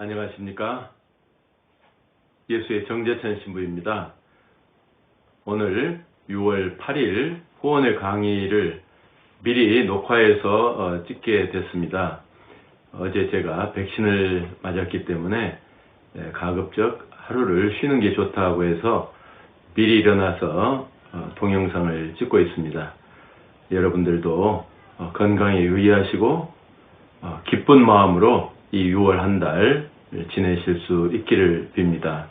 안녕하십니까? 예수의 정재천 신부입니다. 오늘 6월 8일 후원의 강의를 미리 녹화해서 찍게 됐습니다. 어제 제가 백신을 맞았기 때문에 가급적 하루를 쉬는 게 좋다고 해서 미리 일어나서 동영상을 찍고 있습니다. 여러분들도 건강에 유의하시고 기쁜 마음으로 이 6월 한 달 지내실 수 있기를 빕니다.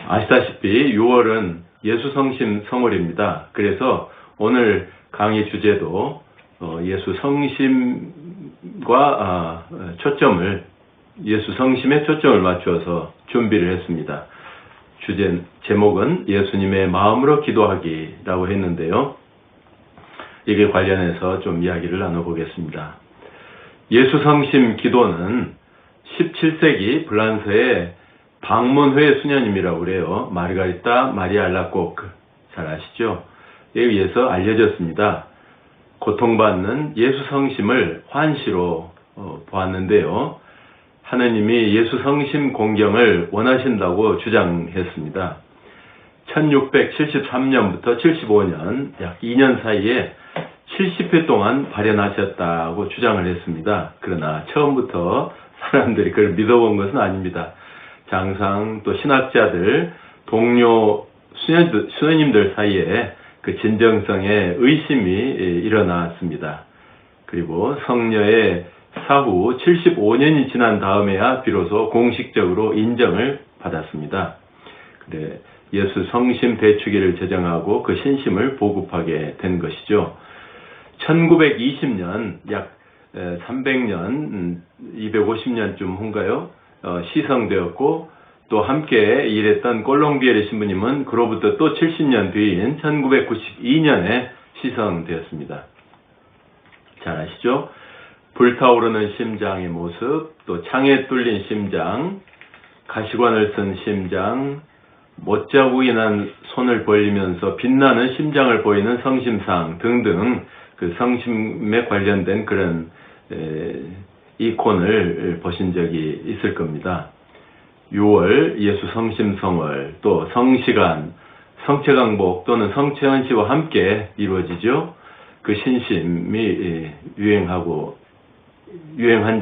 아시다시피 6월은 예수 성심 성월입니다. 그래서 오늘 강의 주제도 예수 성심과 예수 성심에 초점을 맞추어서 준비를 했습니다. 제목은 예수님의 마음으로 기도하기라고 했는데요. 이게 관련해서 좀 이야기를 나눠보겠습니다. 예수 성심 기도는 17세기 프랑스의 방문회 수녀님이라고 그래요. 마르가리타 마리아 알라코크, 잘 아시죠? 에 의해서 알려졌습니다. 고통받는 예수 성심을 환시로 보았는데요. 하느님이 예수 성심 공경을 원하신다고 주장했습니다. 1673년부터 75년 약 2년 사이에 70회 동안 발현하셨다고 주장을 했습니다. 그러나 처음부터 사람들이 그걸 믿어본 것은 아닙니다. 장상 또 신학자들, 동료 수녀님들 사이에 그 진정성에 의심이 일어났습니다. 그리고 성녀의 사후 75년이 지난 다음에야 비로소 공식적으로 인정을 받았습니다. 그래, 예수 성심 대축일을 제정하고 그 신심을 보급하게 된 것이죠. 1920년 약 300년, 250년쯤 후인가요? 시성되었고 또 함께 일했던 꼴롱비에르 신부님은 그로부터 또 70년 뒤인 1992년에 시성되었습니다. 잘 아시죠? 불타오르는 심장의 모습, 또 창에 뚫린 심장, 가시관을 쓴 심장, 못자국이 난 손을 벌리면서 빛나는 심장을 보이는 성심상 등등 그 성심에 관련된 그런 이콘을 보신 적이 있을 겁니다. 6월 예수 성심 성월, 또 성시간, 성체강복 또는 성체언시와 함께 이루어지죠. 그 신심이 유행한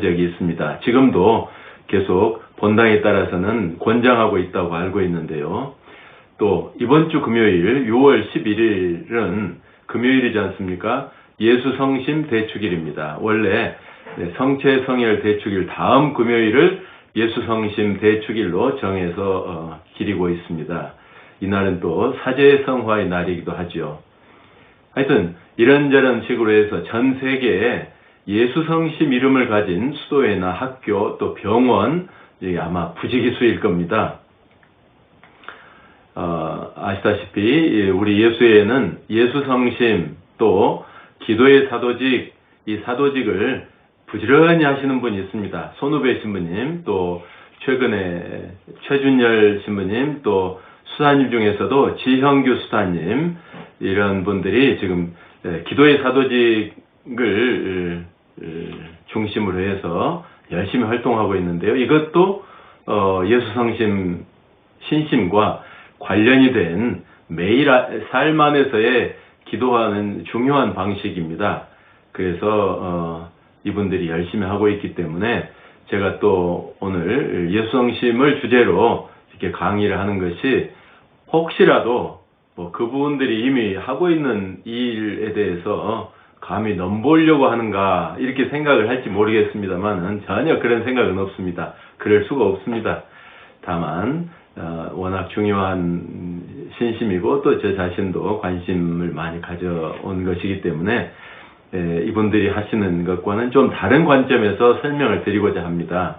적이 있습니다. 지금도 계속 본당에 따라서는 권장하고 있다고 알고 있는데요. 또 이번 주 금요일 6월 11일은 금요일이지 않습니까? 예수 성심 대축일입니다. 원래 성체 성혈 대축일 다음 금요일을 예수 성심 대축일로 정해서 기리고 있습니다. 이날은 또 사제 성화의 날이기도 하죠. 하여튼 이런저런 식으로 해서 전 세계에 예수 성심 이름을 가진 수도회나 학교 또 병원, 아마 부지기수일 겁니다. 아시다시피 우리 예수회에는 예수 성심 또 기도의 사도직, 이 사도직을 부지런히 하시는 분이 있습니다. 손우배 신부님, 또 최근에 최준열 신부님, 또 수사님 중에서도 지형규 수사님, 이런 분들이 지금 기도의 사도직을 중심으로 해서 열심히 활동하고 있는데요. 이것도 예수 성심 신심과 관련이 된 매일 삶 안에서의 기도하는 중요한 방식입니다. 그래서 이분들이 열심히 하고 있기 때문에 제가 또 오늘 예수 성심을 주제로 이렇게 강의를 하는 것이 혹시라도 그분들이 이미 하고 있는 일에 대해서 감히 넘보려고 하는가 이렇게 생각을 할지 모르겠습니다만 전혀 그런 생각은 없습니다. 그럴 수가 없습니다. 다만 워낙 중요한 신심이고 또 저 자신도 관심을 많이 가져온 것이기 때문에 이분들이 하시는 것과는 좀 다른 관점에서 설명을 드리고자 합니다.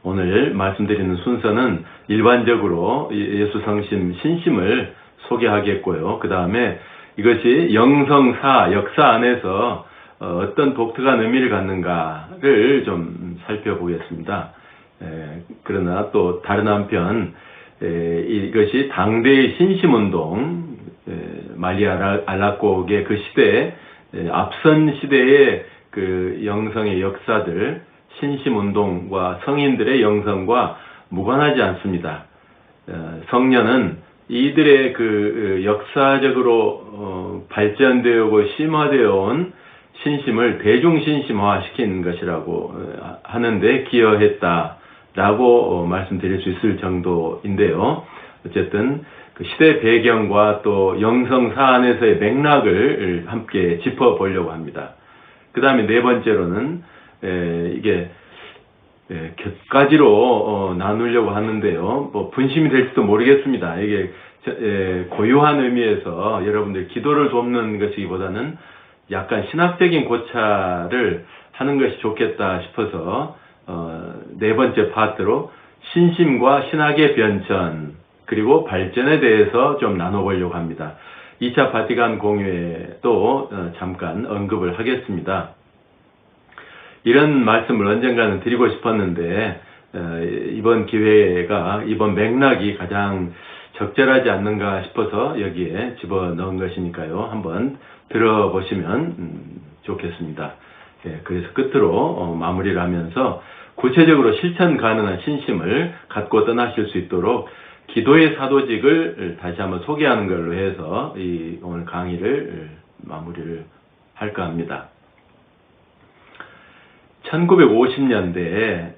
오늘 말씀드리는 순서는 일반적으로 예수 성심 신심을 소개하겠고요. 그 다음에 이것이 영성사, 역사 안에서 어떤 독특한 의미를 갖는가를 좀 살펴보겠습니다. 그러나 또 다른 한편 이것이 당대의 신심운동, 마리아 알라코의 그 시대, 앞선 시대의 그 영성의 역사들, 신심운동과 성인들의 영성과 무관하지 않습니다. 성년은 이들의 그 역사적으로 발전되고 심화되어 온 신심을 대중신심화 시킨 것이라고 하는데 기여했다라고 말씀드릴 수 있을 정도인데요. 어쨌든 그 시대 배경과 또 영성 사안에서의 맥락을 함께 짚어보려고 합니다. 그 다음에 네 번째로는 이게 몇 가지로 나누려고 하는데요. 뭐 분심이 될지도 모르겠습니다. 이게 고유한 의미에서 여러분들 기도를 돕는 것이기보다는 약간 신학적인 고찰을 하는 것이 좋겠다 싶어서 네 번째 파트로 신심과 신학의 변천 그리고 발전에 대해서 좀 나눠보려고 합니다. 2차 바티칸 공유에도 잠깐 언급을 하겠습니다. 이런 말씀을 언젠가는 드리고 싶었는데 이번 기회가 이번 맥락이 가장 적절하지 않는가 싶어서 여기에 집어넣은 것이니까요. 한번 들어보시면 좋겠습니다. 그래서 끝으로 마무리를 하면서 구체적으로 실천 가능한 신심을 갖고 떠나실 수 있도록 기도의 사도직을 다시 한번 소개하는 걸로 해서 이 오늘 강의를 마무리를 할까 합니다. 1950년대에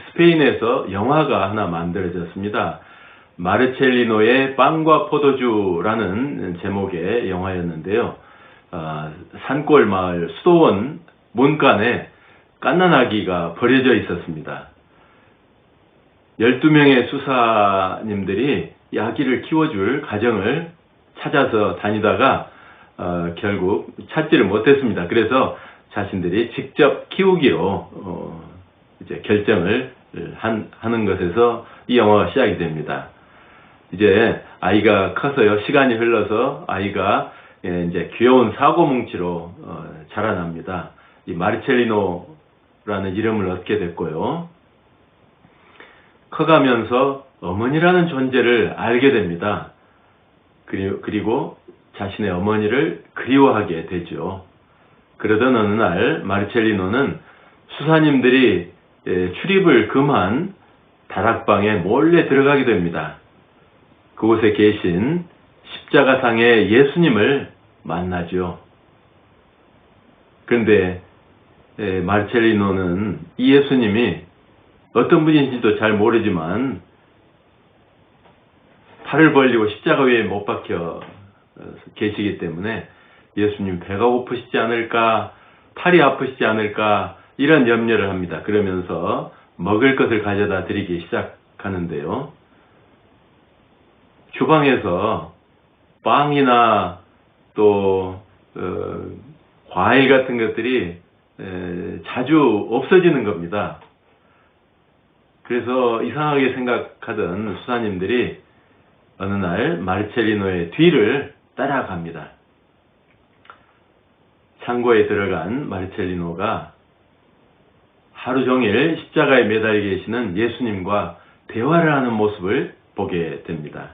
스페인에서 영화가 하나 만들어졌습니다. 마르첼리노의 빵과 포도주라는 제목의 영화였는데요. 산골 마을 수도원 문간에 갓난아기가 버려져 있었습니다. 12명의 수사님들이 이 아기를 키워줄 가정을 찾아서 다니다가 결국 찾지를 못했습니다. 그래서 자신들이 직접 키우기로 이제 결정을 하는 것에서 이 영화가 시작이 됩니다. 이제 아이가 커서요, 시간이 흘러서 아이가 이제 귀여운 사고뭉치로 자라납니다. 이 마르첼리노라는 이름을 얻게 됐고요. 커가면서 어머니라는 존재를 알게 됩니다. 그리고 자신의 어머니를 그리워하게 되죠. 그러던 어느 날 마르첼리노는 수사님들이 출입을 금한 다락방에 몰래 들어가게 됩니다. 그곳에 계신 십자가상의 예수님을 만나죠. 그런데 마르첼리노는 이 예수님이 어떤 분인지도 잘 모르지만 팔을 벌리고 십자가 위에 못 박혀 계시기 때문에 예수님 배가 고프시지 않을까, 팔이 아프시지 않을까 이런 염려를 합니다. 그러면서 먹을 것을 가져다 드리기 시작하는데요. 주방에서 빵이나 또 과일 같은 것들이 자주 없어지는 겁니다. 그래서 이상하게 생각하던 수사님들이 어느 날 마르첼리노의 뒤를 따라갑니다. 창고에 들어간 마르첼리노가 하루 종일 십자가에 매달려 계시는 예수님과 대화를 하는 모습을 보게 됩니다.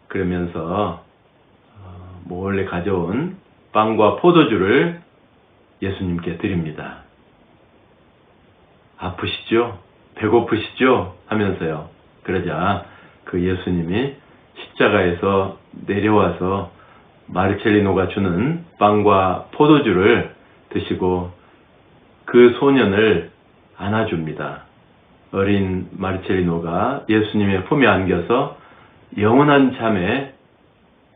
그러면서 몰래 가져온 빵과 포도주를 예수님께 드립니다. 아프시죠? 배고프시죠? 하면서요. 그러자 그 예수님이 십자가에서 내려와서 마르첼리노가 주는 빵과 포도주를 드시고 그 소년을 안아줍니다. 어린 마르첼리노가 예수님의 품에 안겨서 영원한 잠에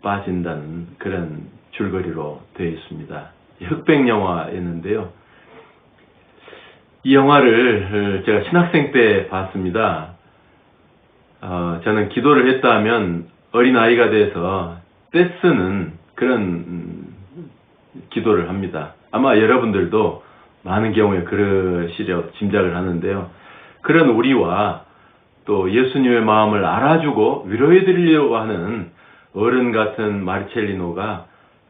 빠진다는 그런 줄거리로 되어 있습니다. 흑백 영화였는데요. 이 영화를 제가 신학생 때 봤습니다. 저는 기도를 했다 하면 어린아이가 돼서 떼쓰는 그런 기도를 합니다. 아마 여러분들도 많은 경우에 그러시려 짐작을 하는데요. 그런 우리와 또 예수님의 마음을 알아주고 위로해 드리려고 하는 어른 같은 마르첼리노가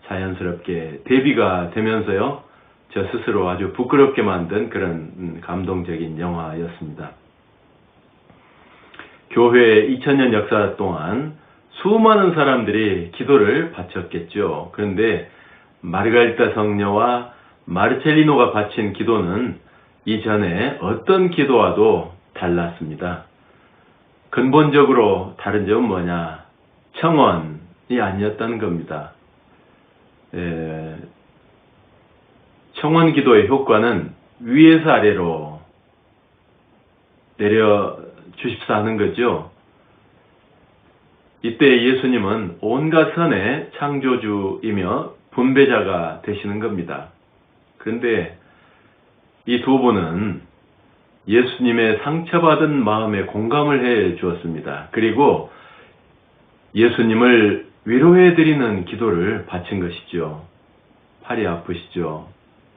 자연스럽게 대비가 되면서요. 저 스스로 아주 부끄럽게 만든 그런 감동적인 영화였습니다. 교회 2000년 역사 동안 수많은 사람들이 기도를 바쳤겠죠. 그런데 마르가리타 성녀와 마르첼리노가 바친 기도는 이전에 어떤 기도와도 달랐습니다. 근본적으로 다른 점은 뭐냐? 청원이 아니었다는 겁니다. 청원 기도의 효과는 위에서 아래로 내려 주십사 하는 거죠. 이때 예수님은 온갖 선의 창조주이며 분배자가 되시는 겁니다. 그런데 이 두 분은 예수님의 상처받은 마음에 공감을 해 주었습니다. 그리고 예수님을 위로해드리는 기도를 바친 것이죠. 팔이 아프시죠?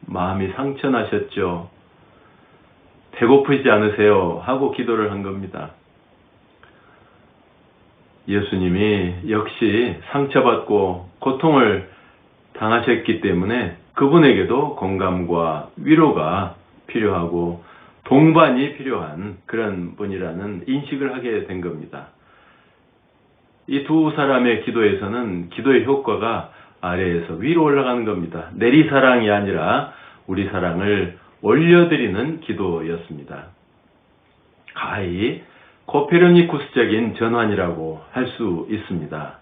마음이 상처나셨죠? 배고프지 않으세요? 하고 기도를 한 겁니다. 예수님이 역시 상처받고 고통을 당하셨기 때문에 그분에게도 공감과 위로가 필요하고 동반이 필요한 그런 분이라는 인식을 하게 된 겁니다. 이 두 사람의 기도에서는 기도의 효과가 아래에서 위로 올라가는 겁니다. 내리사랑이 아니라 우리 사랑을 올려드리는 기도였습니다. 가히 코페르니쿠스적인 전환이라고 할 수 있습니다.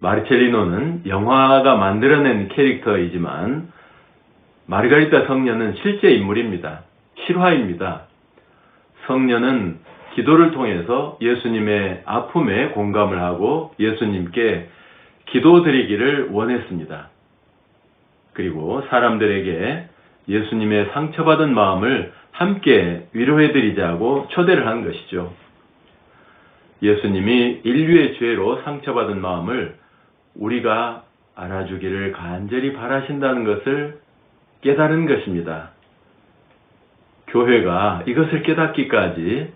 마르첼리노는 영화가 만들어낸 캐릭터이지만 마르가리타 성녀는 실제 인물입니다. 실화입니다. 성녀는 기도를 통해서 예수님의 아픔에 공감을 하고 예수님께 기도드리기를 원했습니다. 그리고 사람들에게 예수님의 상처받은 마음을 함께 위로해드리자고 초대를 한 것이죠. 예수님이 인류의 죄로 상처받은 마음을 우리가 알아주기를 간절히 바라신다는 것을 깨달은 것입니다. 교회가 이것을 깨닫기까지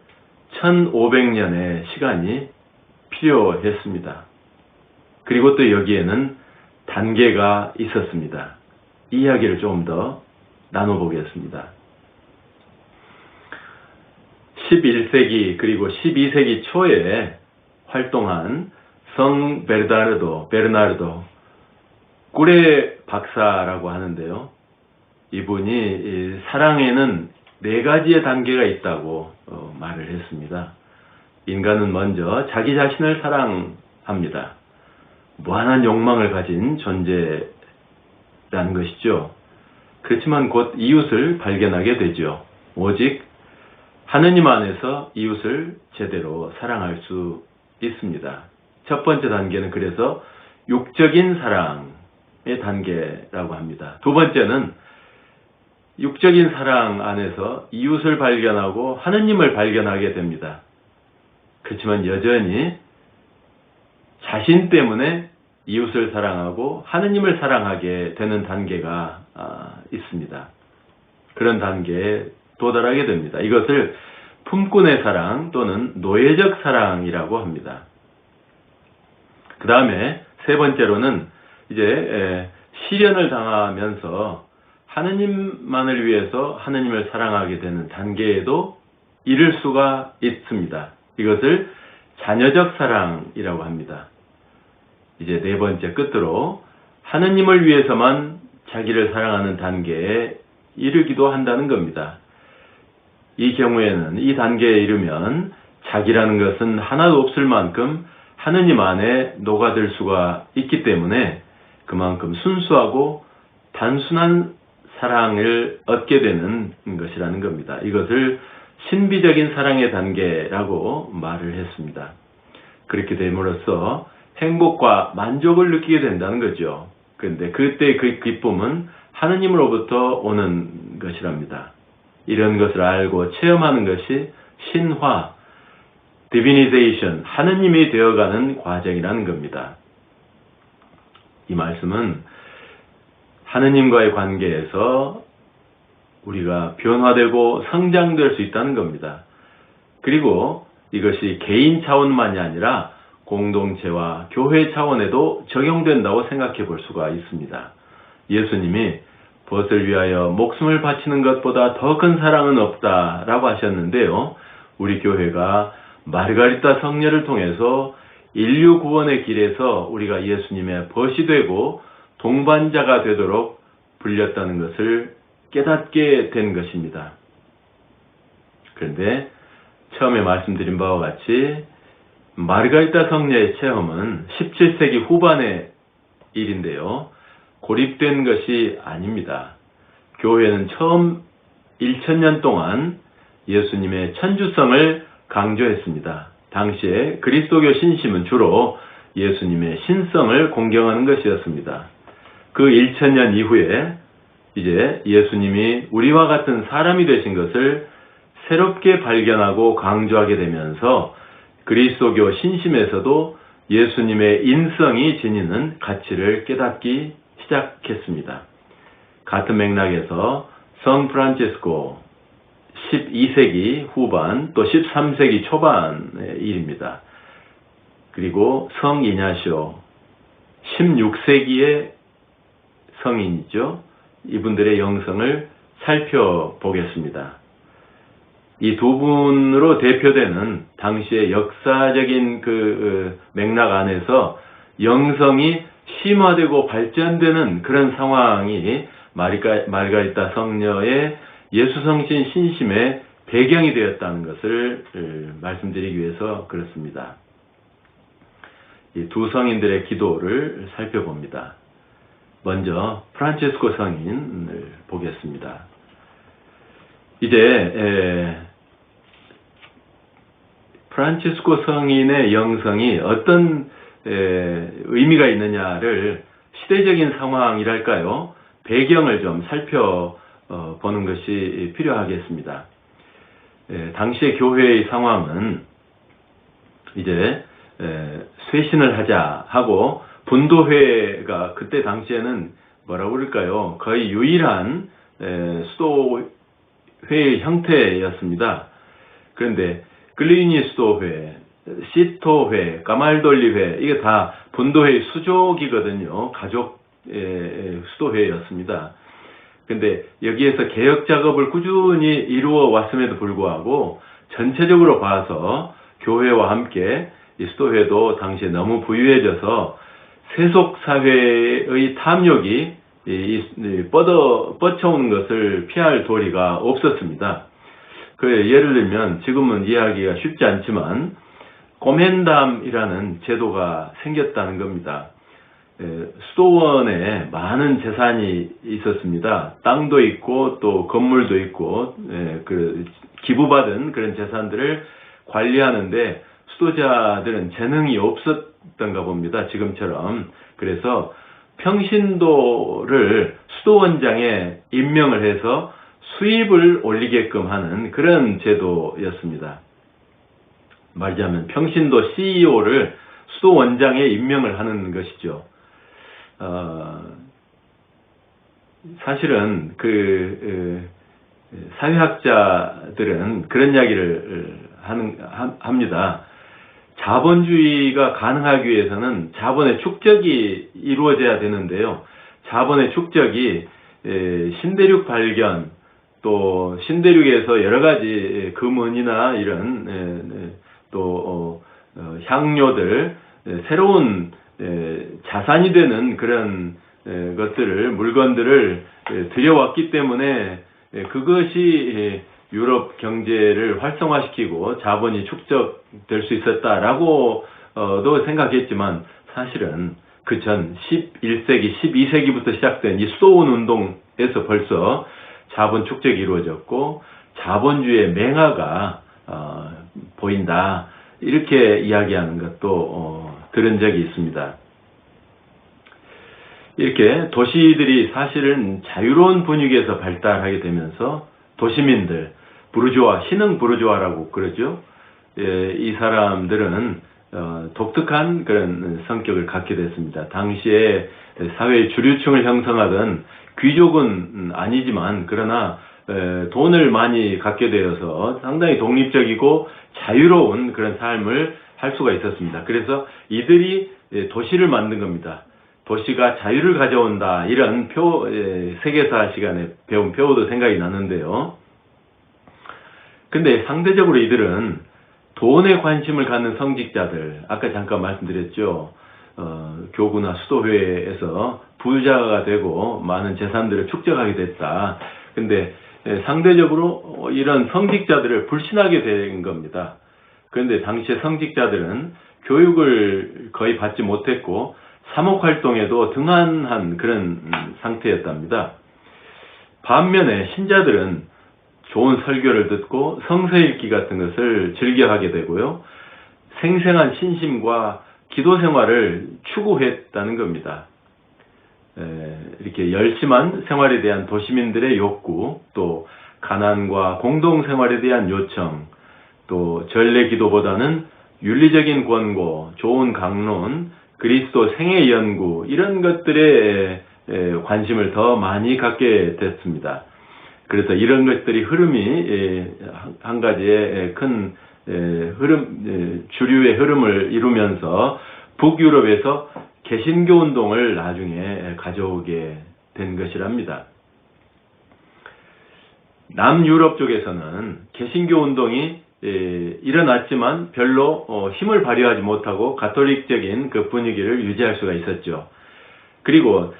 1500년의 시간이 필요했습니다. 그리고 또 여기에는 단계가 있었습니다. 이 이야기를 조금 더 나눠보겠습니다. 11세기 그리고 12세기 초에 활동한 성 베르나르도 꿀의 박사라고 하는데요. 이분이 사랑에는 4가지의 단계가 있다고 말을 했습니다. 인간은 먼저 자기 자신을 사랑합니다. 무한한 욕망을 가진 존재라는 것이죠. 그렇지만 곧 이웃을 발견하게 되죠. 오직 하느님 안에서 이웃을 제대로 사랑할 수 있습니다. 첫 번째 단계는 그래서 육적인 사랑의 단계라고 합니다. 두 번째는 육적인 사랑 안에서 이웃을 발견하고 하느님을 발견하게 됩니다. 그렇지만 여전히 자신 때문에 이웃을 사랑하고 하느님을 사랑하게 되는 단계가 있습니다. 그런 단계에 도달하게 됩니다. 이것을 품꾼의 사랑 또는 노예적 사랑이라고 합니다. 그 다음에 세 번째로는 이제 시련을 당하면서 하느님만을 위해서 하느님을 사랑하게 되는 단계에도 이를 수가 있습니다. 이것을 자녀적 사랑이라고 합니다. 이제 네 번째 끝으로 하느님을 위해서만 자기를 사랑하는 단계에 이르기도 한다는 겁니다. 이 경우에는 이 단계에 이르면 자기라는 것은 하나도 없을 만큼 하느님 안에 녹아들 수가 있기 때문에 그만큼 순수하고 단순한 사랑을 얻게 되는 것이라는 겁니다. 이것을 신비적인 사랑의 단계라고 말을 했습니다. 그렇게 됨으로써 행복과 만족을 느끼게 된다는 거죠. 그런데 그때 그 기쁨은 하느님으로부터 오는 것이랍니다. 이런 것을 알고 체험하는 것이 신화, 디비니제이션, 하느님이 되어가는 과정이라는 겁니다. 이 말씀은 하느님과의 관계에서 우리가 변화되고 성장될 수 있다는 겁니다. 그리고 이것이 개인 차원만이 아니라 공동체와 교회 차원에도 적용된다고 생각해 볼 수가 있습니다. 예수님이 벗을 위하여 목숨을 바치는 것보다 더 큰 사랑은 없다라고 하셨는데요. 우리 교회가 마르가리타 성녀를 통해서 인류 구원의 길에서 우리가 예수님의 벗이 되고 동반자가 되도록 불렸다는 것을 깨닫게 된 것입니다. 그런데 처음에 말씀드린 바와 같이 마르가리타 성녀의 체험은 17세기 후반의 일인데요. 고립된 것이 아닙니다. 교회는 처음 1000년 동안 예수님의 천주성을 강조했습니다. 당시에 그리스도교 신심은 주로 예수님의 신성을 공경하는 것이었습니다. 그 1000년 이후에 이제 예수님이 우리와 같은 사람이 되신 것을 새롭게 발견하고 강조하게 되면서 그리스도교 신심에서도 예수님의 인성이 지니는 가치를 깨닫기 시작했습니다. 같은 맥락에서 성 프란치스코 12세기 후반 또 13세기 초반의 일입니다. 그리고 성 이냐시오 16세기의 성인이죠. 이분들의 영성을 살펴보겠습니다. 이 두 분으로 대표되는 당시의 역사적인 그 맥락 안에서 영성이 심화되고 발전되는 그런 상황이 마르가리타 성녀의 예수성신 신심의 배경이 되었다는 것을 말씀드리기 위해서 그렇습니다. 이 두 성인들의 기도를 살펴봅니다. 먼저 프란체스코 성인을 보겠습니다. 이제 프란체스코 성인의 영성이 어떤 의미가 있느냐를 시대적인 상황이랄까요? 배경을 좀 살펴보는 것이 필요하겠습니다. 당시의 교회의 상황은 이제 쇄신을 하자 하고 분도회가 그때 당시에는 뭐라고 그럴까요? 거의 유일한 수도회의 형태였습니다. 그런데 글리니 수도회, 시토회, 까말돌리회 이게 다 분도회의 수족이거든요. 가족 수도회였습니다. 근데 여기에서 개혁 작업을 꾸준히 이루어 왔음에도 불구하고 전체적으로 봐서 교회와 함께 이 수도회도 당시에 너무 부유해져서 세속 사회의 탐욕이 뻗쳐오는 것을 피할 도리가 없었습니다. 예를 들면 지금은 이해하기가 쉽지 않지만 꼬맨담이라는 제도가 생겼다는 겁니다. 수도원에 많은 재산이 있었습니다. 땅도 있고 또 건물도 있고 기부받은 그런 재산들을 관리하는데 수도자들은 재능이 없었던가 봅니다. 지금처럼. 그래서 평신도를 수도원장에 임명을 해서 수입을 올리게끔 하는 그런 제도였습니다. 말하자면 평신도 CEO를 수도원장에 임명을 하는 것이죠. 사실은 사회학자들은 그런 이야기를 합니다. 자본주의가 가능하기 위해서는 자본의 축적이 이루어져야 되는데요. 자본의 축적이 신대륙 발견, 또 신대륙에서 여러 가지 금은이나 이런 또 향료들, 새로운 자산이 되는 그런 것들을 물건들을 들여왔기 때문에 그것이 유럽 경제를 활성화시키고 자본이 축적될 수 있었다라고도 생각했지만 사실은 그 전 11세기, 12세기부터 시작된 이 수도원 운동에서 벌써 자본 축적이 이루어졌고 자본주의의 맹화가 보인다. 이렇게 이야기하는 것도 들은 적이 있습니다. 이렇게 도시들이 사실은 자유로운 분위기에서 발달하게 되면서 도시민들, 부르주아, 신흥 부르주아라고 그러죠. 이 사람들은 독특한 그런 성격을 갖게 됐습니다. 당시에 사회의 주류층을 형성하던 귀족은 아니지만 그러나 돈을 많이 갖게 되어서 상당히 독립적이고 자유로운 그런 삶을 할 수가 있었습니다. 그래서 이들이 도시를 만든 겁니다. 도시가 자유를 가져온다. 이런 세계사 시간에 배운 표어도 생각이 나는데요. 근데 상대적으로 이들은 돈에 관심을 갖는 성직자들, 아까 잠깐 말씀드렸죠. 교구나 수도회에서 부자가 되고 많은 재산들을 축적하게 됐다. 근데 상대적으로 이런 성직자들을 불신하게 된 겁니다. 그런데 당시에 성직자들은 교육을 거의 받지 못했고 사목활동에도 등한한 그런 상태였답니다. 반면에 신자들은 좋은 설교를 듣고 성서 읽기 같은 것을 즐겨하게 되고요. 생생한 신심과 기도 생활을 추구했다는 겁니다. 이렇게 열심한 생활에 대한 도시민들의 욕구, 또 가난과 공동생활에 대한 요청, 또 전례 기도보다는 윤리적인 권고, 좋은 강론, 그리스도 생애 연구 이런 것들에 관심을 더 많이 갖게 됐습니다. 그래서 이런 것들이 흐름이 한 가지의 큰 주류의 흐름을 이루면서 북유럽에서 개신교 운동을 나중에 가져오게 된 것이랍니다. 남유럽 쪽에서는 개신교 운동이 일어났지만 별로 힘을 발휘하지 못하고 가톨릭적인 그 분위기를 유지할 수가 있었죠. 그리고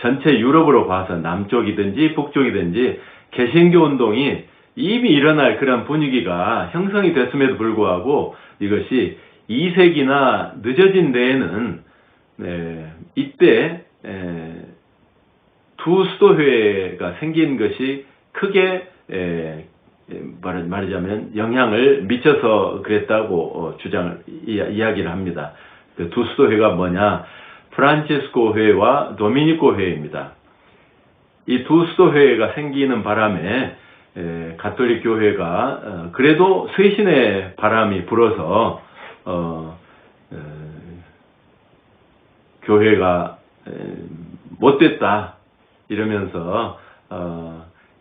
전체 유럽으로 봐서 남쪽이든지 북쪽이든지 개신교 운동이 이미 일어날 그런 분위기가 형성이 됐음에도 불구하고 이것이 2세기나 늦어진 데에는 이때 두 수도회가 생긴 것이 크게 말하자면 영향을 미쳐서 그랬다고 이야기를 합니다. 그 두 수도회가 뭐냐? 프란치스코 회와 도미니코 회입니다. 이 두 수도회가 생기는 바람에 가톨릭 교회가 그래도 쇄신의 바람이 불어서 교회가 못됐다 이러면서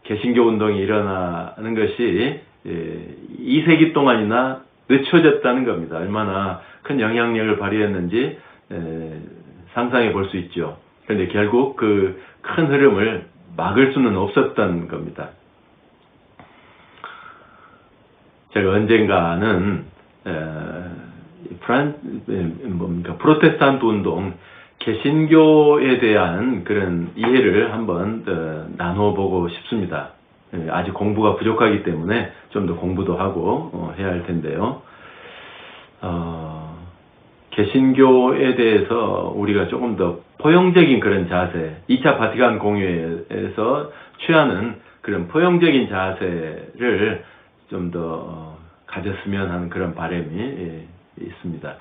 개신교 운동이 일어나는 것이 2세기 동안이나 늦춰졌다는 겁니다. 얼마나 큰 영향력을 발휘했는지 상상해 볼 수 있죠. 그런데 결국 그 큰 흐름을 막을 수는 없었던 겁니다. 제가 언젠가는 프로테스탄트 운동, 개신교에 대한 그런 이해를 한번 나눠보고 싶습니다. 아직 공부가 부족하기 때문에 좀 더 공부도 하고 해야 할 텐데요. 개신교에 대해서 우리가 조금 더 포용적인 그런 자세, 2차 바티칸 공회에서 취하는 그런 포용적인 자세를 좀 더 가졌으면 하는 그런 바람이 있습니다.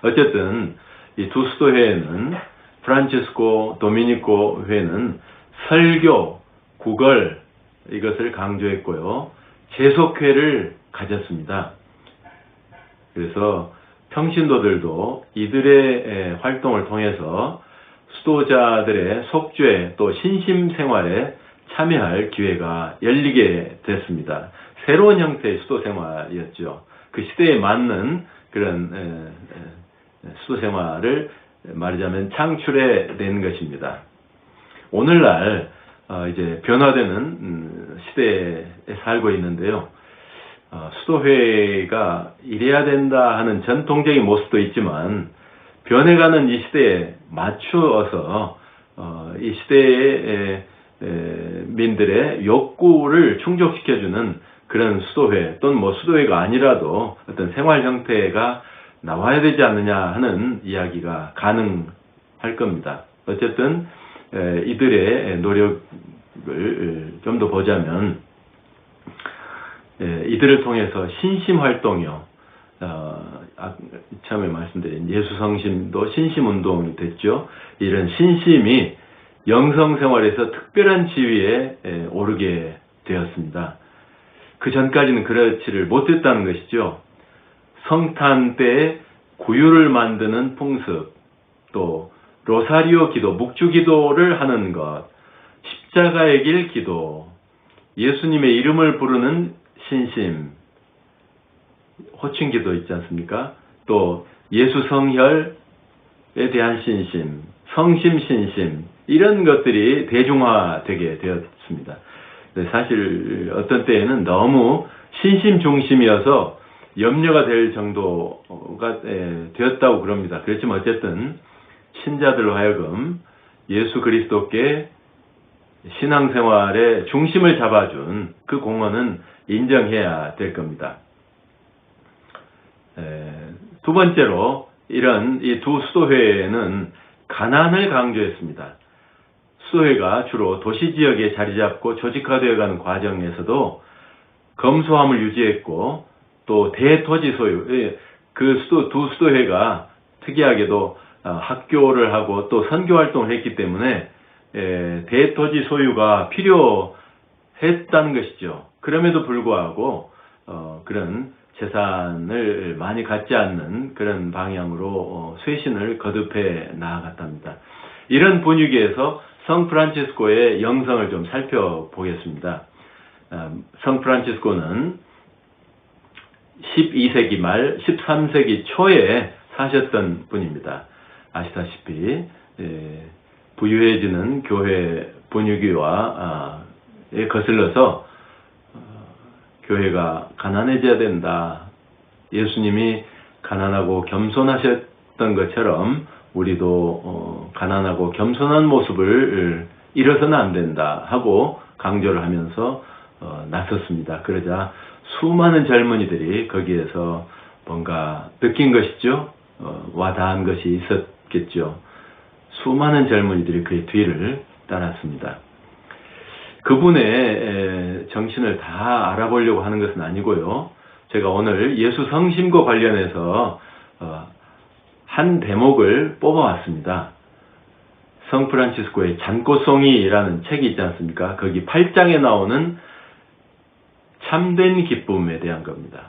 어쨌든 이 두 수도회는 프란치스코, 도미니코 회는 설교, 구걸 이것을 강조했고요. 재속회를 가졌습니다. 그래서 평신도들도 이들의 활동을 통해서 수도자들의 속죄 또 신심 생활에 참여할 기회가 열리게 됐습니다. 새로운 형태의 수도 생활이었죠. 그 시대에 맞는 그런 수도 생활을 말하자면 창출해 낸 것입니다. 오늘날 이제 변화되는 시대에 살고 있는데요. 수도회가 이래야 된다 하는 전통적인 모습도 있지만 변해가는 이 시대에 맞추어서 이 시대의 민들의 욕구를 충족시켜주는 그런 수도회 또는 뭐 수도회가 아니라도 어떤 생활 형태가 나와야 되지 않느냐 하는 이야기가 가능할 겁니다. 어쨌든 이들의 노력을 좀 더 보자면 이들을 통해서 신심 활동이요. 처음에 말씀드린 예수성심도 신심운동이 됐죠. 이런 신심이 영성생활에서 특별한 지위에 오르게 되었습니다. 그 전까지는 그렇지를 못했다는 것이죠. 성탄 때 구유를 만드는 풍습, 또 로사리오 기도, 묵주 기도를 하는 것, 십자가의 길 기도, 예수님의 이름을 부르는 신심, 호칭 기도 있지 않습니까? 또 예수 성혈에 대한 신심, 성심 신심 이런 것들이 대중화되게 되었습니다. 사실 어떤 때에는 너무 신심 중심이어서 염려가 될 정도가 되었다고 그럽니다. 그렇지만 어쨌든 신자들로 하여금 예수 그리스도께 신앙생활의 중심을 잡아준 그 공헌은 인정해야 될 겁니다. 두 번째로 이런 이 두 수도회는 가난을 강조했습니다. 수도회가 주로 도시 지역에 자리 잡고 조직화되어가는 과정에서도 검소함을 유지했고 또 대토지 소유, 두 수도회가 특이하게도 학교를 하고 또 선교 활동을 했기 때문에 대토지 소유가 필요했다는 것이죠. 그럼에도 불구하고 그런 재산을 많이 갖지 않는 그런 방향으로 쇄신을 거듭해 나아갔답니다. 이런 분위기에서 성 프란치스코의 영성을 좀 살펴보겠습니다. 성 프란치스코는 12세기 말 13세기 초에 사셨던 분입니다. 아시다시피 부유해지는 교회 분위기와 거슬러서 교회가 가난해져야 된다. 예수님이 가난하고 겸손하셨던 것처럼 우리도 가난하고 겸손한 모습을 잃어서는 안 된다 하고 강조를 하면서 나섰습니다. 그러자 수많은 젊은이들이 거기에서 뭔가 느낀 것이죠. 와닿은 것이 있었겠죠. 수많은 젊은이들이 그의 뒤를 따랐습니다. 그분의 정신을 다 알아보려고 하는 것은 아니고요. 제가 오늘 예수 성심과 관련해서 한 대목을 뽑아왔습니다. 성 프란치스코의 잔꽃송이라는 책이 있지 않습니까? 거기 8장에 나오는 참된 기쁨에 대한 겁니다.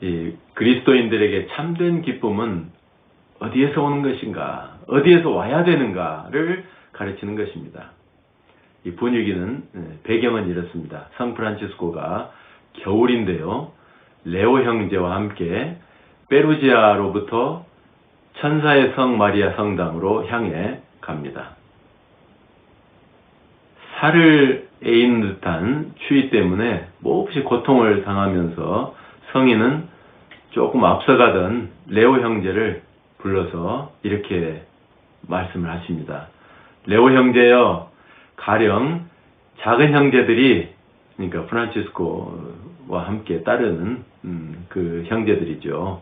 이 그리스도인들에게 참된 기쁨은 어디에서 오는 것인가, 어디에서 와야 되는가를 가르치는 것입니다. 이 분위기는, 배경은 이렇습니다. 성 프란치스코가 겨울인데요. 레오 형제와 함께 페루지아로부터 천사의 성 마리아 성당으로 향해 갑니다. 살을 에이는 듯한 추위 때문에 몹시 고통을 당하면서 성인은 조금 앞서가던 레오 형제를 불러서 이렇게 말씀을 하십니다. 레오 형제여, 가령 작은 형제들이, 그러니까 프란치스코와 함께 따르는 그 형제들이죠.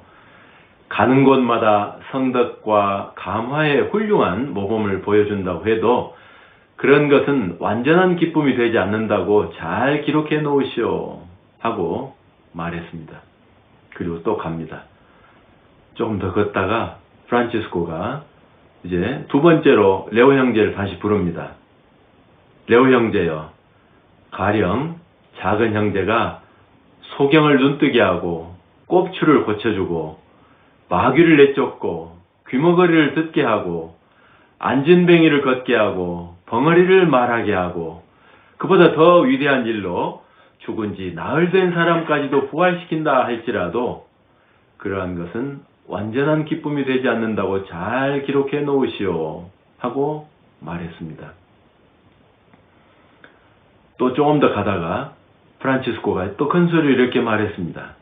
가는 곳마다 성덕과 감화의 훌륭한 모범을 보여준다고 해도 그런 것은 완전한 기쁨이 되지 않는다고 잘 기록해 놓으시오 하고 말했습니다. 그리고 또 갑니다. 조금 더 걷다가 프란치스코가 이제 두 번째로 레오 형제를 다시 부릅니다. 레오 형제여, 가령 작은 형제가 소경을 눈뜨게 하고 꼽추를 고쳐주고 마귀를 내쫓고 귀머거리를 듣게 하고 안진뱅이를 걷게 하고 벙어리를 말하게 하고 그보다 더 위대한 일로 죽은 지 나흘 된 사람까지도 부활시킨다 할지라도 그러한 것은 완전한 기쁨이 되지 않는다고 잘 기록해 놓으시오 하고 말했습니다. 또 조금 더 가다가 프란치스코가 또 큰 소리로 이렇게 말했습니다.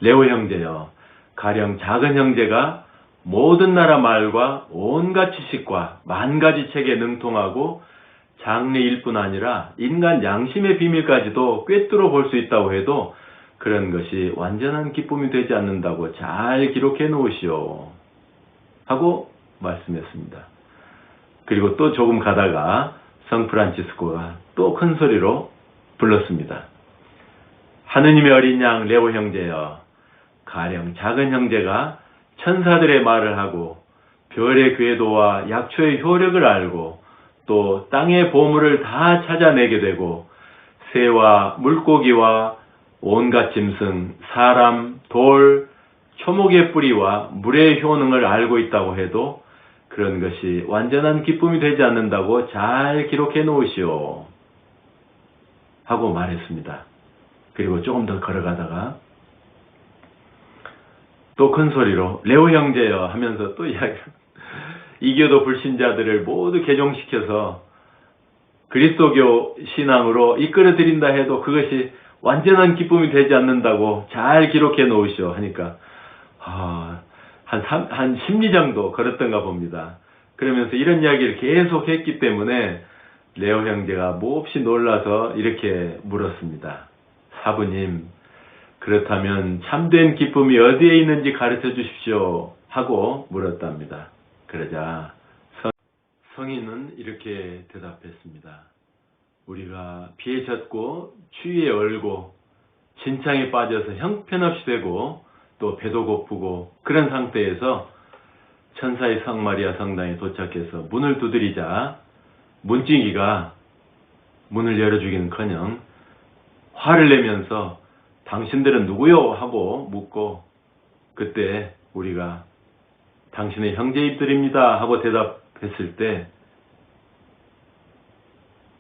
레오 형제여, 가령 작은 형제가 모든 나라 말과 온갖 지식과 만 가지 책에 능통하고 장래일 뿐 아니라 인간 양심의 비밀까지도 꿰뚫어 볼 수 있다고 해도 그런 것이 완전한 기쁨이 되지 않는다고 잘 기록해 놓으시오 하고 말씀했습니다. 그리고 또 조금 가다가 성 프란치스코가 또 큰 소리로 불렀습니다. 하느님의 어린 양 레오 형제여, 가령 작은 형제가 천사들의 말을 하고 별의 궤도와 약초의 효력을 알고 또 땅의 보물을 다 찾아내게 되고 새와 물고기와 온갖 짐승, 사람, 돌, 초목의 뿌리와 물의 효능을 알고 있다고 해도 그런 것이 완전한 기쁨이 되지 않는다고 잘 기록해 놓으시오 하고 말했습니다. 그리고 조금 더 걸어가다가 또 큰 소리로 레오 형제여 하면서 또 이교도 불신자들을 모두 개종시켜서 그리스도교 신앙으로 이끌어 드린다 해도 그것이 완전한 기쁨이 되지 않는다고 잘 기록해 놓으시오 하니까 한 심리 정도 걸었던가 봅니다. 그러면서 이런 이야기를 계속 했기 때문에 레오 형제가 몹시 놀라서 이렇게 물었습니다. 사부님, 그렇다면 참된 기쁨이 어디에 있는지 가르쳐 주십시오 하고 물었답니다. 그러자 성인은 이렇게 대답했습니다. 우리가 비에 젖고 추위에 얼고 진창에 빠져서 형편없이 되고 또 배도 고프고 그런 상태에서 천사의 성마리아 성당에 도착해서 문을 두드리자 문지기가 문을 열어주기는커녕 화를 내면서 당신들은 누구요? 하고 묻고 그때 우리가 당신의 형제입들입니다 하고 대답했을 때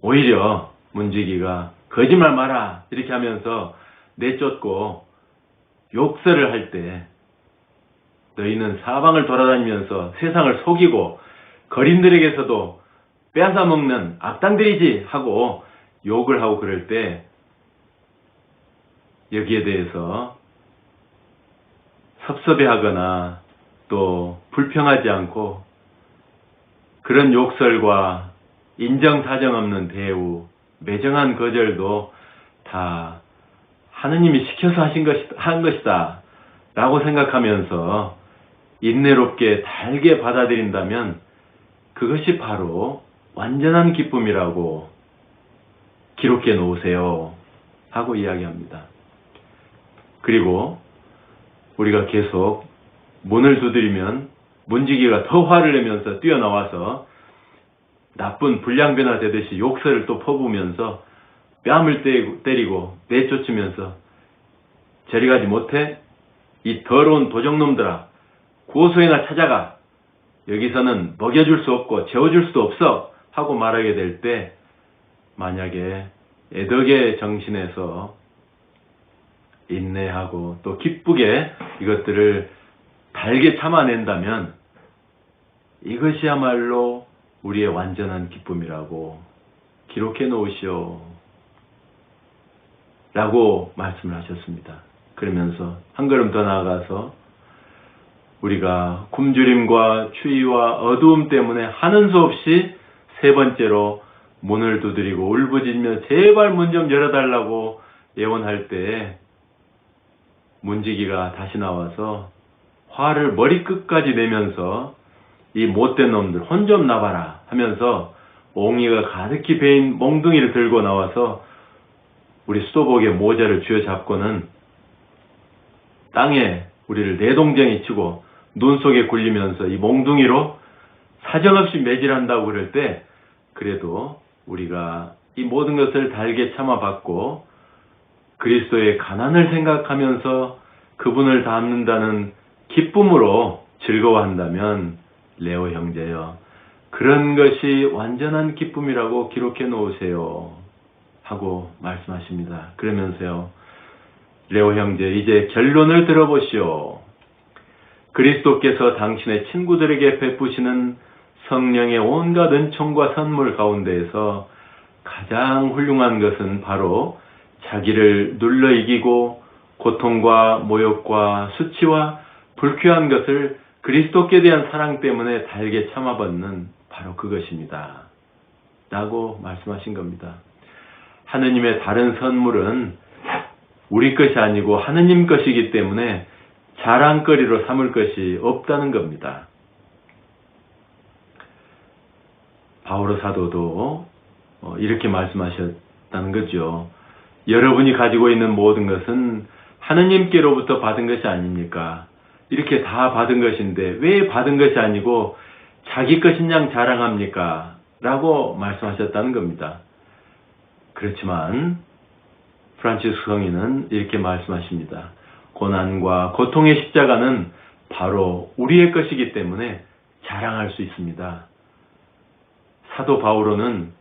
오히려 문지기가 거짓말 마라 이렇게 하면서 내쫓고 욕설을 할 때 너희는 사방을 돌아다니면서 세상을 속이고 거린들에게서도 빼앗아 먹는 악당들이지 하고 욕을 하고 그럴 때 여기에 대해서 섭섭해하거나 또 불평하지 않고 그런 욕설과 인정사정 없는 대우, 매정한 거절도 다 하느님이 시켜서 한 것이다 라고 생각하면서 인내롭게 달게 받아들인다면 그것이 바로 완전한 기쁨이라고 기록해 놓으세요 하고 이야기합니다. 그리고 우리가 계속 문을 두드리면 문지기가 더 화를 내면서 뛰어나와서 나쁜 불량배나 되듯이 욕설을 또 퍼부으면서 뺨을 때리고 내쫓으면서 저리 가지 못해? 이 더러운 도적놈들아 고소해나 찾아가 여기서는 먹여줄 수 없고 재워줄 수도 없어 하고 말하게 될 때 만약에 애덕의 정신에서 인내하고 또 기쁘게 이것들을 달게 참아낸다면 이것이야말로 우리의 완전한 기쁨이라고 기록해 놓으시오 라고 말씀을 하셨습니다. 그러면서 한 걸음 더 나아가서 우리가 굶주림과 추위와 어두움 때문에 하는 수 없이 세 번째로 문을 두드리고 울부짖으며 제발 문 좀 열어달라고 예원할 때 문지기가 다시 나와서 화를 머리끝까지 내면서 이 못된 놈들 혼 좀 나봐라 하면서 옹이가 가득히 베인 몽둥이를 들고 나와서 우리 수도복의 모자를 쥐어잡고는 땅에 우리를 내동댕이 치고 눈 속에 굴리면서 이 몽둥이로 사정없이 매질한다고 그럴 때 그래도 우리가 이 모든 것을 달게 참아받고 그리스도의 가난을 생각하면서 그분을 닮는다는 기쁨으로 즐거워한다면 레오 형제여 그런 것이 완전한 기쁨이라고 기록해 놓으세요 하고 말씀하십니다. 그러면서요 레오 형제 이제 결론을 들어보시오. 그리스도께서 당신의 친구들에게 베푸시는 성령의 온갖 은총과 선물 가운데에서 가장 훌륭한 것은 바로 자기를 눌러 이기고 고통과 모욕과 수치와 불쾌한 것을 그리스도께 대한 사랑 때문에 달게 참아받는 바로 그것입니다. 라고 말씀하신 겁니다. 하느님의 다른 선물은 우리 것이 아니고 하느님 것이기 때문에 자랑거리로 삼을 것이 없다는 겁니다. 바오로 사도도 이렇게 말씀하셨다는 거죠. 여러분이 가지고 있는 모든 것은 하느님께로부터 받은 것이 아닙니까? 이렇게 다 받은 것인데 왜 받은 것이 아니고 자기 것인 양 자랑합니까? 라고 말씀하셨다는 겁니다. 그렇지만 프란치스코 성인은 이렇게 말씀하십니다. 고난과 고통의 십자가는 바로 우리의 것이기 때문에 자랑할 수 있습니다. 사도 바오로는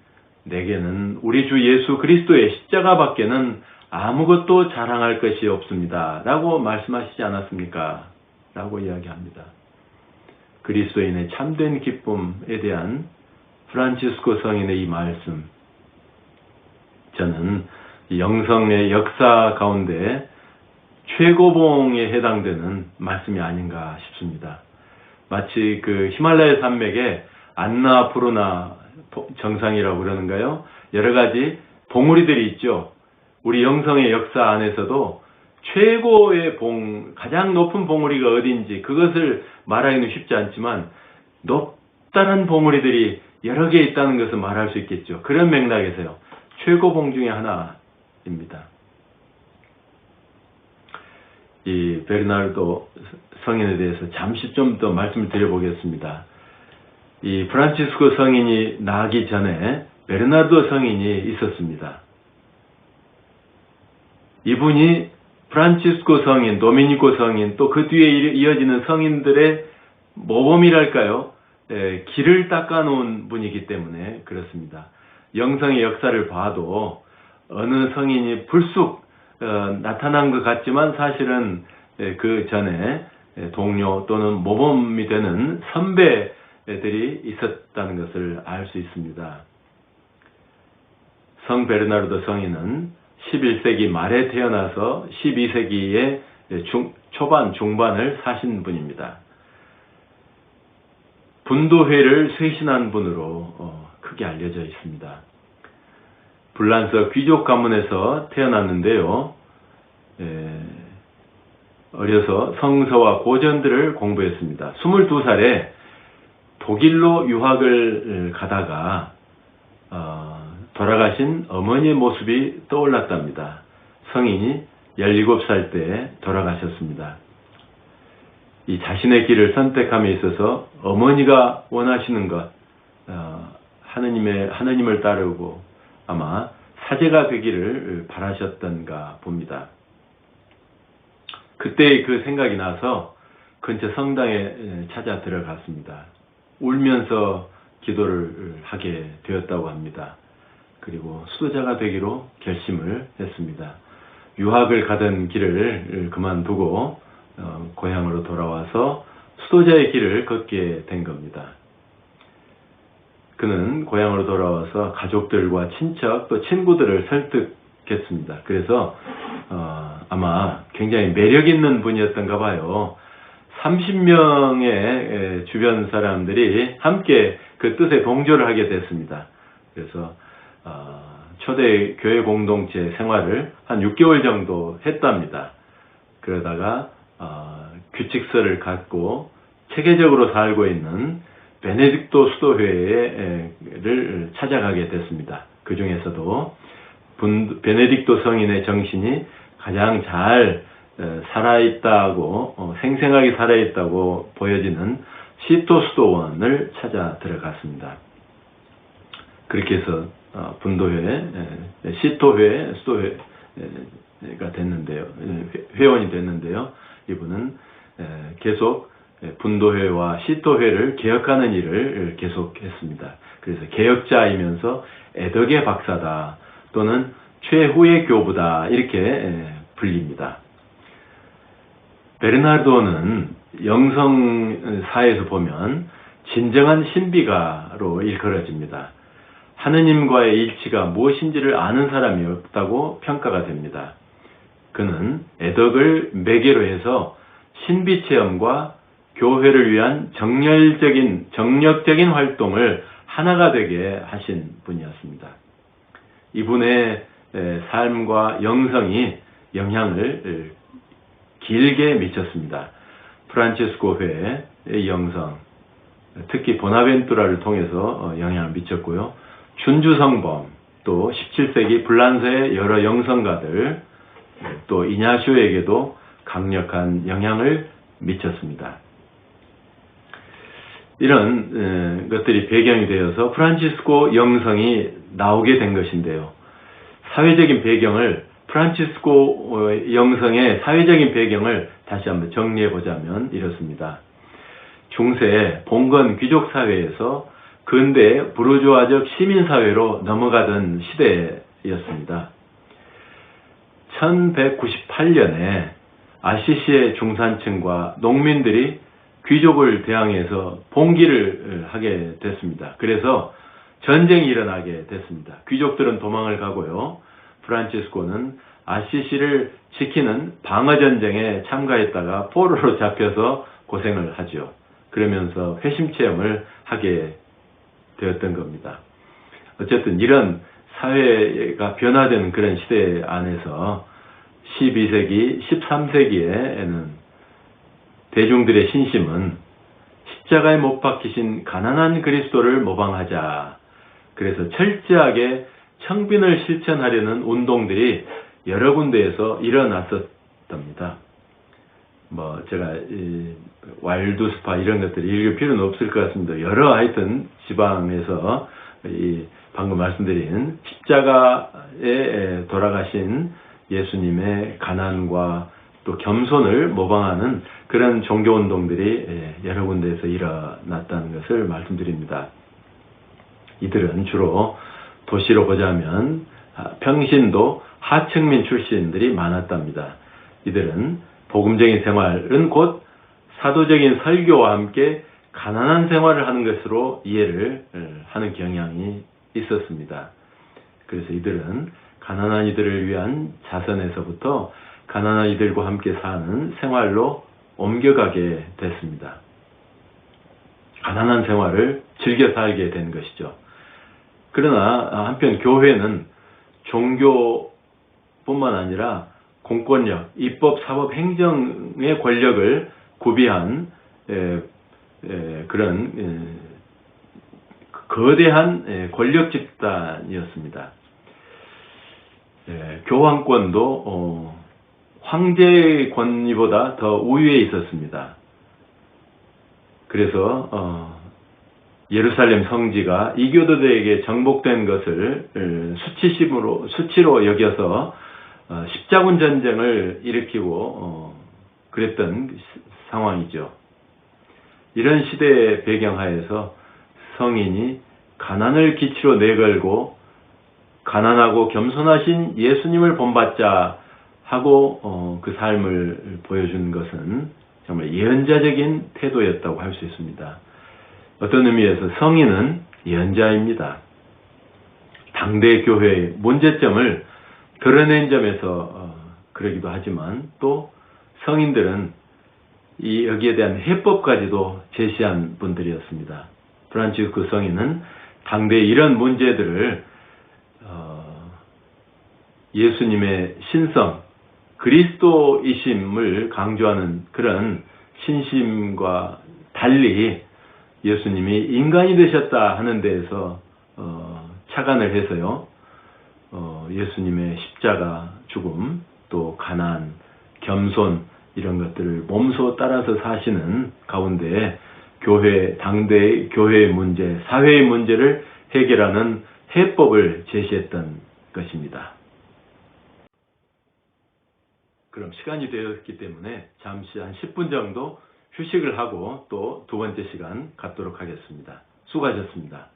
내게는 우리 주 예수 그리스도의 십자가밖에는 아무것도 자랑할 것이 없습니다. 라고 말씀하시지 않았습니까? 라고 이야기합니다. 그리스도인의 참된 기쁨에 대한 프란치스코 성인의 이 말씀, 저는 영성의 역사 가운데 최고봉에 해당되는 말씀이 아닌가 싶습니다. 마치 그 히말라야 산맥에 안나푸르나 정상이라고 그러는가요? 여러 가지 봉우리들이 있죠. 우리 영성의 역사 안에서도 최고의 가장 높은 봉우리가 어딘지 그것을 말하기는 쉽지 않지만 높다는 봉우리들이 여러 개 있다는 것을 말할 수 있겠죠. 그런 맥락에서요. 최고 봉 중에 하나입니다. 이 베르나르도 성인에 대해서 잠시 좀 더 말씀을 드려보겠습니다. 이 프란치스코 성인이 나기 전에 베르나르도 성인이 있었습니다. 이분이 프란치스코 성인, 도미니코 성인, 또 그 뒤에 이어지는 성인들의 모범이랄까요? 길을 닦아놓은 분이기 때문에 그렇습니다. 영성의 역사를 봐도 어느 성인이 불쑥 나타난 것 같지만 사실은 그 전에 동료 또는 모범이 되는 선배들이 있었다는 것을 알 수 있습니다. 성 베르나르도 성인은 11세기 말에 태어나서 12세기의 초반, 중반을 사신 분입니다. 분도회를 쇄신한 분으로 크게 알려져 있습니다. 불란서 귀족 가문에서 태어났는데요. 어려서 성서와 고전들을 공부했습니다. 22살에 독일로 유학을 가다가 돌아가신 어머니의 모습이 떠올랐답니다. 성인이 17살 때 돌아가셨습니다. 이 자신의 길을 선택함에 있어서 어머니가 원하시는 것, 하느님을 따르고 아마 사제가 되기를 바라셨던가 봅니다. 그때 그 생각이 나서 근처 성당에 찾아 들어갔습니다. 울면서 기도를 하게 되었다고 합니다. 그리고 수도자가 되기로 결심을 했습니다. 유학을 가던 길을 그만두고 고향으로 돌아와서 수도자의 길을 걷게 된 겁니다. 그는 고향으로 돌아와서 가족들과 친척 또 친구들을 설득했습니다. 그래서 아마 굉장히 매력 있는 분이었던가 봐요. 30명의 주변 사람들이 함께 그 뜻에 동조를 하게 됐습니다. 그래서 초대 교회 공동체 생활을 한 6개월 정도 했답니다. 그러다가 규칙서를 갖고 체계적으로 살고 있는 베네딕토 수도회를 찾아가게 됐습니다. 그 중에서도 베네딕토 성인의 정신이 가장 잘 살아있다고 생생하게 살아있다고 보여지는 시토 수도원을 찾아 들어갔습니다. 그렇게 해서 시토회, 수도회가 됐는데요. 회원이 됐는데요. 이분은 계속 분도회와 시토회를 개혁하는 일을 계속했습니다. 그래서 개혁자이면서 애덕의 박사다 또는 최후의 교부다 이렇게 불립니다. 베르나르도는 영성사에서 보면 진정한 신비가로 일컬어집니다. 하느님과의 일치가 무엇인지를 아는 사람이 없다고 평가가 됩니다. 그는 애덕을 매개로 해서 신비 체험과 교회를 위한 정력적인 활동을 하나가 되게 하신 분이었습니다. 이분의 삶과 영성이 영향을 길게 미쳤습니다. 프란치스코 회의 영성, 특히 보나벤투라를 통해서 영향을 미쳤고요. 춘주성범, 또 17세기 불란서의 여러 영성가들, 또 이냐쇼에게도 강력한 영향을 미쳤습니다. 이런 것들이 배경이 되어서 프란치스코 영성이 나오게 된 것인데요. 사회적인 배경을 프란치스코 영성의 사회적인 배경을 다시 한번 정리해 보자면 이렇습니다. 중세 봉건 귀족 사회에서 근대 부르주아적 시민사회로 넘어가던 시대였습니다. 1198년에 아시시의 중산층과 농민들이 귀족을 대항해서 봉기를 하게 됐습니다. 그래서 전쟁이 일어나게 됐습니다. 귀족들은 도망을 가고요. 프란치스코는 아시시를 지키는 방어전쟁에 참가했다가 포로로 잡혀서 고생을 하죠. 그러면서 회심 체험을 하게 되었던 겁니다. 어쨌든 이런 사회가 변화되는 그런 시대 안에서 12세기, 13세기에는 대중들의 신심은 십자가에 못 박히신 가난한 그리스도를 모방하자. 그래서 철저하게 청빈을 실천하려는 운동들이 여러 군데에서 일어났었답니다. 제가 와일드스파 이런 것들을 읽을 필요는 없을 것 같습니다. 여러 하여튼 지방에서 방금 말씀드린 십자가에 돌아가신 예수님의 가난과 또 겸손을 모방하는 그런 종교운동들이 여러 군데에서 일어났다는 것을 말씀드립니다. 이들은 주로 도시로 보자면 평신도 하층민 출신들이 많았답니다. 이들은 복음적인 생활은 곧 사도적인 설교와 함께 가난한 생활을 하는 것으로 이해를 하는 경향이 있었습니다. 그래서 이들은 가난한 이들을 위한 자선에서부터 가난한 이들과 함께 사는 생활로 옮겨가게 됐습니다. 가난한 생활을 즐겨 살게 된 것이죠. 그러나 한편 교회는 종교뿐만 아니라 공권력, 입법, 사법, 행정의 권력을 구비한 그런 거대한 권력 집단이었습니다. 교황권도 황제의 권위보다 더 우위에 있었습니다. 그래서 예루살렘 성지가 이교도들에게 정복된 것을 수치로 여겨서 십자군 전쟁을 일으키고 그랬던 상황이죠. 이런 시대의 배경하에서 성인이 가난을 기치로 내걸고 가난하고 겸손하신 예수님을 본받자 하고 그 삶을 보여준 것은 정말 예언자적인 태도였다고 할 수 있습니다. 어떤 의미에서 성인은 예언자입니다. 당대 교회의 문제점을 드러낸 점에서 그러기도 하지만 또 성인들은 여기에 대한 해법까지도 제시한 분들이었습니다. 프란치스코 성인은 당대의 이런 문제들을 예수님의 신성, 그리스도이심을 강조하는 그런 신심과 달리 예수님이 인간이 되셨다 하는 데에서 착안을 해서요. 예수님의 십자가, 죽음, 또 가난, 겸손 이런 것들을 몸소 따라서 사시는 가운데 당대의 교회의 문제, 사회의 문제를 해결하는 해법을 제시했던 것입니다. 그럼 시간이 되었기 때문에 잠시 한 10분 정도 휴식을 하고 또 두 번째 시간 갖도록 하겠습니다. 수고하셨습니다.